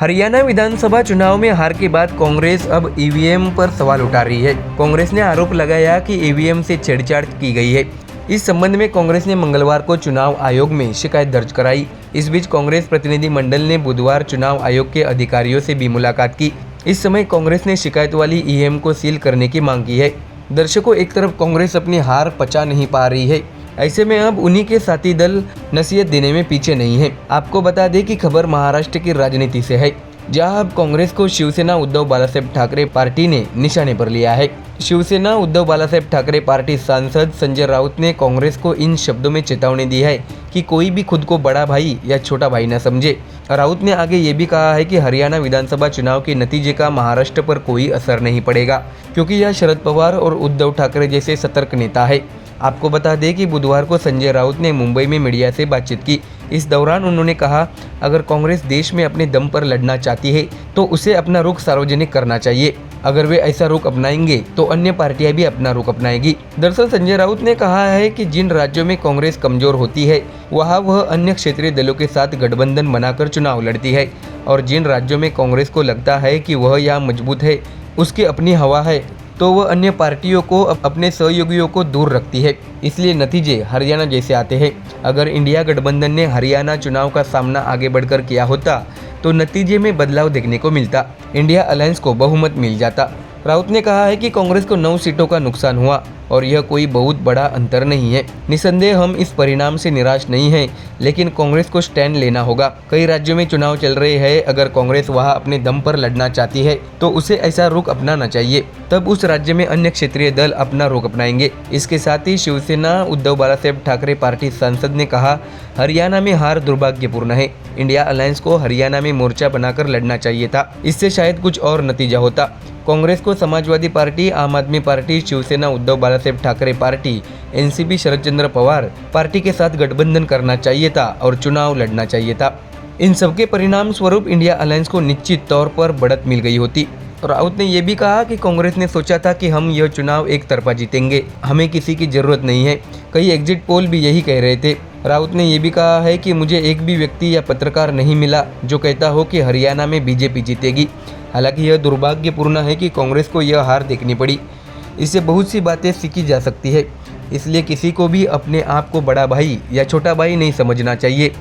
हरियाणा विधानसभा चुनाव में हार के बाद कांग्रेस अब ईवीएम पर सवाल उठा रही है। कांग्रेस ने आरोप लगाया कि ईवीएम से छेड़छाड़ की गई है। इस संबंध में कांग्रेस ने मंगलवार को चुनाव आयोग में शिकायत दर्ज कराई। इस बीच कांग्रेस प्रतिनिधि मंडल ने बुधवार चुनाव आयोग के अधिकारियों से भी मुलाकात की। इस समय कांग्रेस ने शिकायत वाली ईवीएम को सील करने की मांग की है। दर्शकों, एक तरफ कांग्रेस अपनी हार पचा नहीं पा रही है, ऐसे में अब उन्हीं के साथी दल नसीहत देने में पीछे नहीं है। आपको बता दें कि खबर महाराष्ट्र की राजनीति से है, जहां अब कांग्रेस को शिवसेना उद्धव बालासाहेब ठाकरे पार्टी ने निशाने पर लिया है। शिवसेना उद्धव बालासाहेब ठाकरे पार्टी सांसद संजय राउत ने कांग्रेस को इन शब्दों में चेतावनी दी है कि कोई भी खुद को बड़ा भाई या छोटा भाई न समझे। राउत ने आगे ये भी कहा है कि हरियाणा विधानसभा चुनाव के नतीजे का महाराष्ट्र पर कोई असर नहीं पड़ेगा, क्योंकि यह शरद पवार और उद्धव ठाकरे जैसे सतर्क नेता है। आपको बता दें कि बुधवार को संजय राउत ने मुंबई में मीडिया से बातचीत की। इस दौरान उन्होंने कहा, अगर कांग्रेस देश में अपने दम पर लड़ना चाहती है तो उसे अपना रुख सार्वजनिक करना चाहिए। अगर वे ऐसा रुख अपनाएंगे तो अन्य पार्टियां भी अपना रुख अपनाएगी। दरअसल संजय राउत ने कहा है कि जिन राज्यों में कांग्रेस कमजोर होती है वहां वह अन्य क्षेत्रीय दलों के साथ गठबंधन बनाकर चुनाव लड़ती है, और जिन राज्यों में कांग्रेस को लगता है कि वह यहाँ मजबूत है, उसकी अपनी हवा है, तो वह अन्य पार्टियों को अपने सहयोगियों को दूर रखती है। इसलिए नतीजे हरियाणा जैसे आते हैं। अगर इंडिया गठबंधन ने हरियाणा चुनाव का सामना आगे बढ़कर किया होता तो नतीजे में बदलाव देखने को मिलता, इंडिया अलायंस को बहुमत मिल जाता। राउत ने कहा है कि कांग्रेस को 9 सीटों का नुकसान हुआ और यह कोई बहुत बड़ा अंतर नहीं है। निसंदेह हम इस परिणाम से निराश नहीं हैं, लेकिन कांग्रेस को स्टैंड लेना होगा। कई राज्यों में चुनाव चल रहे हैं, अगर कांग्रेस वहां अपने दम पर लड़ना चाहती है तो उसे ऐसा रुख अपनाना चाहिए, तब उस राज्य में अन्य क्षेत्रीय दल अपना रुख अपनाएंगे। इसके साथ ही शिवसेना उद्धव बालासाहेब ठाकरे पार्टी सांसद ने कहा, हरियाणा में हार दुर्भाग्यपूर्ण है। इंडिया अलायंस को हरियाणा में मोर्चा बनाकर लड़ना चाहिए था, इससे शायद कुछ और नतीजा होता। कांग्रेस को Samajwadi party, Aam Aadmi party, Shiv Sena Uddhav Balasaheb Thackeray party, NCP Sharad Chandra Pawar party के साथ गठबंधन करना चाहिए था और चुनाव लड़ना चाहिए था। इन सबके परिणाम स्वरूप इंडिया अलायंस को निश्चित तौर पर बढ़त मिल गई होती। राउत ने यह भी कहा कि कांग्रेस ने सोचा था कि हम यह चुनाव एक तरफा जीतेंगे, हमें किसी की जरूरत नहीं है। कई एग्जिट पोल भी यही कह रहे थे। राउत ने यह भी कहा है कि मुझे एक भी व्यक्ति या पत्रकार नहीं मिला जो कहता हो कि हरियाणा में बीजेपी जीतेगी। हालांकि यह दुर्भाग्यपूर्ण है कि कांग्रेस को यह हार देखनी पड़ी। इससे बहुत सी बातें सीखी जा सकती है, इसलिए किसी को भी अपने आप को बड़ा भाई या छोटा भाई नहीं समझना चाहिए।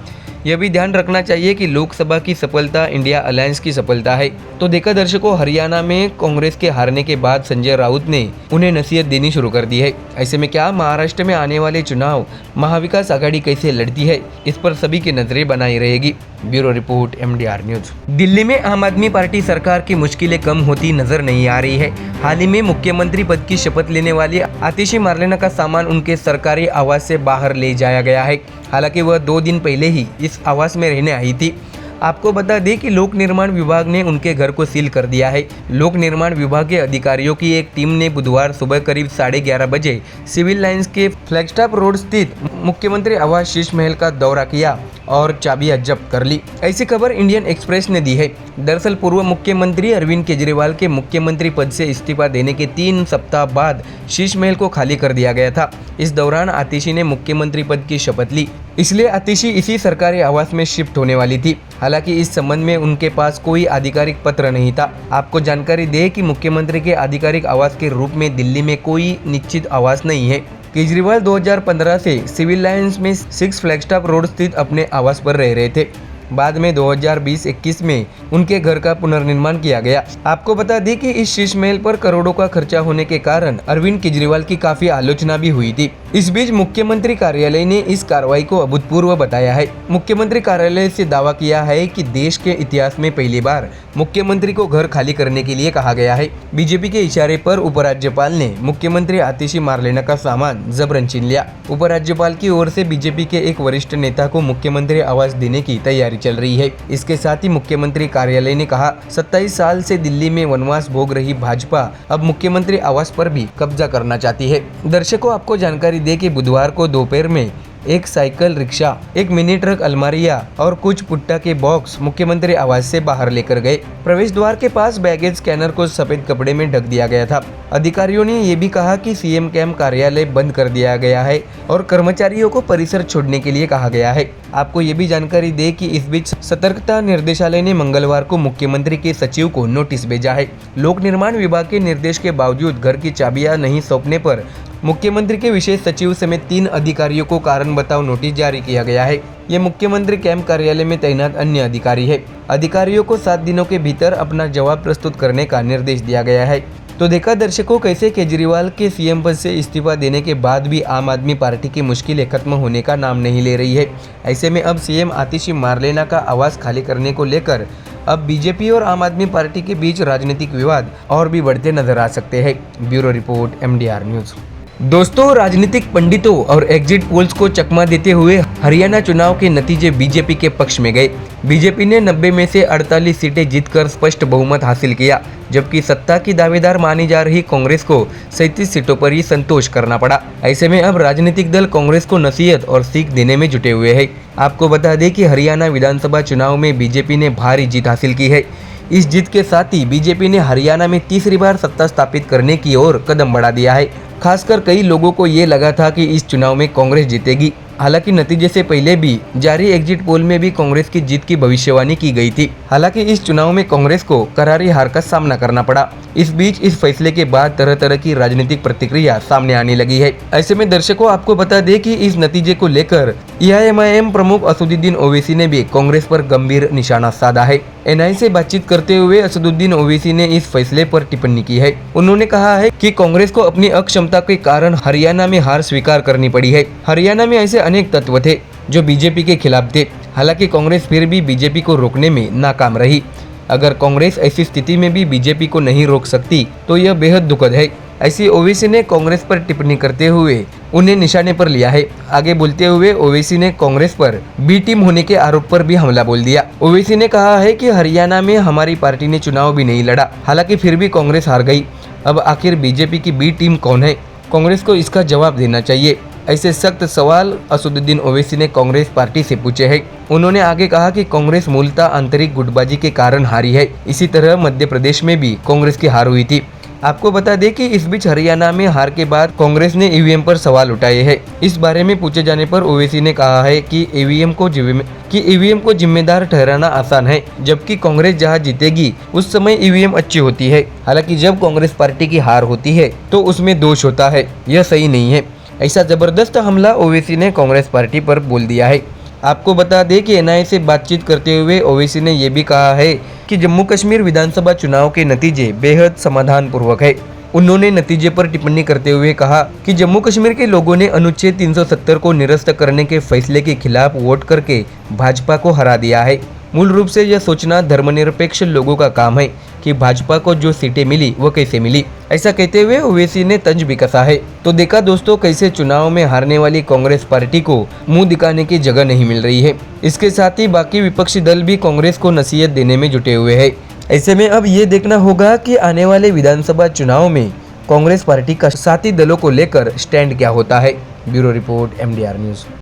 यह भी ध्यान रखना चाहिए कि लोकसभा की सफलता इंडिया अलायंस की सफलता है। तो देखा दर्शकों, हरियाणा में कांग्रेस के हारने के बाद संजय राउत ने उन्हें नसीहत देनी शुरू कर दी है। ऐसे में क्या महाराष्ट्र में आने वाले चुनाव महाविकास आघाड़ी कैसे लड़ती है, इस पर सभी की नजरें बनाई रहेगी। Bureau report, MDR news. Delhi में आम आदमी पार्टी सरकार की मुश्किलें कम होती नजर नहीं आ रही है। हाल ही में मुख्यमंत्री पद की शपथ लेने वाली आतिशी मार्लेना का सामान उनके सरकारी आवास से बाहर ले जाया गया है। हालांकि वह 2 दिन पहले ही इस आवास में रहने आई थी। आपको बता दें कि लोक निर्माण विभाग ने उनके घर को सील कर दिया है। लोक निर्माण विभाग के अधिकारियों की एक टीम ने बुधवार सुबह करीब 11:30 बजे सिविल लाइंस के फ्लैगस्टॉप रोड स्थित मुख्यमंत्री आवास शीश महल का दौरा किया और चाबियां जब्त कर ली। ऐसी खबर इंडियन एक्सप्रेस ने दी है। दरअसल पूर्व मुख्यमंत्री अरविंद केजरीवाल के मुख्यमंत्री पद से इस्तीफा देने के 3 सप्ताह बाद शीश महल को खाली कर दिया गया था। इस दौरान आतिशी ने मुख्यमंत्री पद की शपथ ली, इसलिए आतिशी इसी सरकारी आवास में शिफ्ट होने वाली थी। हालांकि इस संबंध में उनके पास कोई आधिकारिक पत्र नहीं था। आपको जानकारी दें कि मुख्यमंत्री के आधिकारिक आवास के रूप में दिल्ली में कोई निश्चित आवास नहीं है। केजरीवाल 2015 से सिविल लाइंस में 6 फ्लैगस्टॉप रोड स्थित अपने आवास पर रह रहे थे। बाद में 2020-21 में उनके घर का पुनर्निर्माण किया गया। आपको बता दें कि इस शीश महल पर करोड़ों का खर्चा होने के कारण अरविंद केजरीवाल की काफी आलोचना भी हुई थी। इस बीच मुख्यमंत्री कार्यालय ने इस कार्रवाई को अभूतपूर्व बताया है। मुख्यमंत्री कार्यालय से दावा किया है कि देश के इतिहास में पहली बार मुख्यमंत्री को घर खाली करने के लिए कहा गया है। बीजेपी के इशारे पर उपराज्यपाल ने मुख्यमंत्री आतिशी मार्लेना का सामान जबरन छीन लिया। उपराज्यपाल की ओर से बीजेपी के एक वरिष्ठ नेता को मुख्यमंत्री आवास देने की तैयारी चल रही है। इसके साथ ही मुख्यमंत्री कार्यालय ने कहा, 27 साल से दिल्ली में वनवास भोग रही भाजपा अब मुख्यमंत्री आवास पर भी कब्जा करना चाहती है। दर्शकों, आपको जानकारी दे कि बुधवार को दोपहर में एक साइकिल रिक्शा, एक मिनी ट्रक अलमारियां और कुछ पुट्टा के बॉक्स मुख्यमंत्री आवास से बाहर लेकर गए। प्रवेश द्वार के पास बैगेज स्कैनर को सफेद कपड़े में ढक दिया गया था। अधिकारियों ने ये भी कहा कि सीएम कैंप कार्यालय बंद कर दिया गया है और कर्मचारियों को परिसर छोड़ने के लिए कहा गया है। आपको ये भी जानकारी दे कि इस बीच सतर्कता निर्देशालय ने मंगलवार को मुख्यमंत्री के सचिव को नोटिस भेजा है। लोक निर्माण विभाग के निर्देश के बावजूद घर की चाबियां नहीं सौंपने पर मुख्यमंत्री के विशेष सचिव समेत 3 अधिकारियों को कारण बताओ नोटिस जारी किया गया है। ये मुख्यमंत्री कैंप कार्यालय में तैनात अन्य अधिकारी है। अधिकारियों को 7 दिनों के भीतर अपना जवाब प्रस्तुत करने का निर्देश दिया गया है। तो देखा दर्शकों, कैसे केजरीवाल के सीएम पद से इस्तीफा देने के बाद भी आम आदमी पार्टी की मुश्किलें खत्म होने का नाम नहीं ले रही है। ऐसे में अब सीएम आतिशी मारलेना का आवास खाली करने को लेकर अब बीजेपी और आम आदमी पार्टी के बीच राजनीतिक विवाद और भी बढ़ते नजर आ सकते हैं। Bureau report MDR news. दोस्तों, राजनीतिक पंडितों और एग्जिट पोल्स को चकमा देते हुए हरियाणा चुनाव के नतीजे बीजेपी के पक्ष में गए। बीजेपी ने 90 में से 48 सीटें जीतकर स्पष्ट बहुमत हासिल किया, जबकि सत्ता की दावेदार मानी जा रही कांग्रेस को 37 सीटों पर ही संतोष करना पड़ा। ऐसे में अब राजनीतिक दल कांग्रेस को नसीहत और सीख देने में जुटे हुए हैं। आपको बता दें कि हरियाणा विधानसभा चुनाव में बीजेपी ने भारी जीत हासिल की है। इस जीत के साथ ही बीजेपी ने हरियाणा में तीसरी बार सत्ता स्थापित करने की ओर कदम बढ़ा दिया है। खासकर कई लोगों को ये लगा था कि इस चुनाव में कांग्रेस जीतेगी। हालांकि नतीजे से पहले भी जारी एग्जिट पोल में भी कांग्रेस की जीत की भविष्यवाणी की गई थी। हालांकि इस चुनाव में कांग्रेस को करारी हार का सामना करना पड़ा। इस बीच इस फैसले के बाद तरह तरह की राजनीतिक प्रतिक्रिया सामने आने लगी है। ऐसे में दर्शकों, आपको बता दें कि इस नतीजे को लेकर AIMIM प्रमुख असदुद्दीन ओवैसी ने भी कांग्रेस पर गंभीर निशाना साधा है। NI से बातचीत करते हुए असदुद्दीन ओवैसी ने इस फैसले पर टिप्पणी की है। उन्होंने कहा है कि कांग्रेस को अपनी अक्षमता के कारण हरियाणा में हार स्वीकार करनी पड़ी है। हरियाणा में ऐसे अनेक तत्व थे जो बीजेपी के खिलाफ थे। हालांकि कांग्रेस फिर भी बीजेपी को रोकने में नाकाम रही। अगर कांग्रेस ऐसी स्थिति में भी बीजेपी को नहीं रोक सकती तो यह बेहद दुखद है। ऐसी ओवैसी ने कांग्रेस पर टिप्पणी करते हुए उन्हें निशाने पर लिया है। आगे बोलते हुए ओवैसी ने कांग्रेस पर बी टीम होने के आरोप पर भी हमला बोल दिया। ओवैसी ने कहा है कि हरियाणा में हमारी पार्टी ने चुनाव भी नहीं लड़ा, हालांकि फिर भी कांग्रेस हार गई। अब आखिर बीजेपी की बी टीम कौन है? कांग्रेस को इसका जवाब देना चाहिए। ऐसे सख्त सवाल असदुद्दीन ओवैसी ने कांग्रेस पार्टी से पूछे हैं। उन्होंने आगे कहा कि कांग्रेस मूलतः आंतरिक गुटबाजी के कारण हारी है। इसी तरह मध्य प्रदेश में भी कांग्रेस की हार हुई थी। आपको बता दें कि इस बीच हरियाणा में हार के बाद कांग्रेस ने ईवीएम पर सवाल उठाए हैं। इस बारे में पूछे जाने पर ओवैसी ने कहा है कि ईवीएम को जिम्मेदार ठहराना आसान है, जबकि कांग्रेस जहां जीतेगी उस समय ईवीएम अच्छी होती है। हालांकि जब कांग्रेस पार्टी की हार होती है तो उसमें दोष होता है, यह सही नहीं है। ऐसा जबरदस्त हमला ओवैसी ने कांग्रेस पार्टी पर बोल दिया है। आपको बता दें कि NI से बातचीत करते हुए ओवैसी ने यह भी कहा है कि जम्मू कश्मीर विधानसभा चुनाव के नतीजे बेहद समाधान पूर्वक है। उन्होंने नतीजे पर टिप्पणी करते हुए कहा कि जम्मू कश्मीर के लोगों ने अनुच्छेद 370 को निरस्त करने के फैसले के खिलाफ वोट करके भाजपा को हरा दिया है। मूल रूप से यह सोचना धर्मनिरपेक्ष लोगों का काम है कि भाजपा को जो सीटें मिली वो कैसे मिली। ऐसा कहते हुए ओवैसी ने तंज भी कसा है। तो देखा दोस्तों, कैसे चुनाव में हारने वाली कांग्रेस पार्टी को मुंह दिखाने की जगह नहीं मिल रही है। इसके साथ ही बाकी विपक्षी दल भी कांग्रेस को नसीहत देने में जुटे हुए हैं। ऐसे में अब ये देखना होगा कि आने वाले विधानसभा चुनाव में कांग्रेस पार्टी का साथी दलों को लेकर स्टैंड क्या होता है। Bureau report MDR news.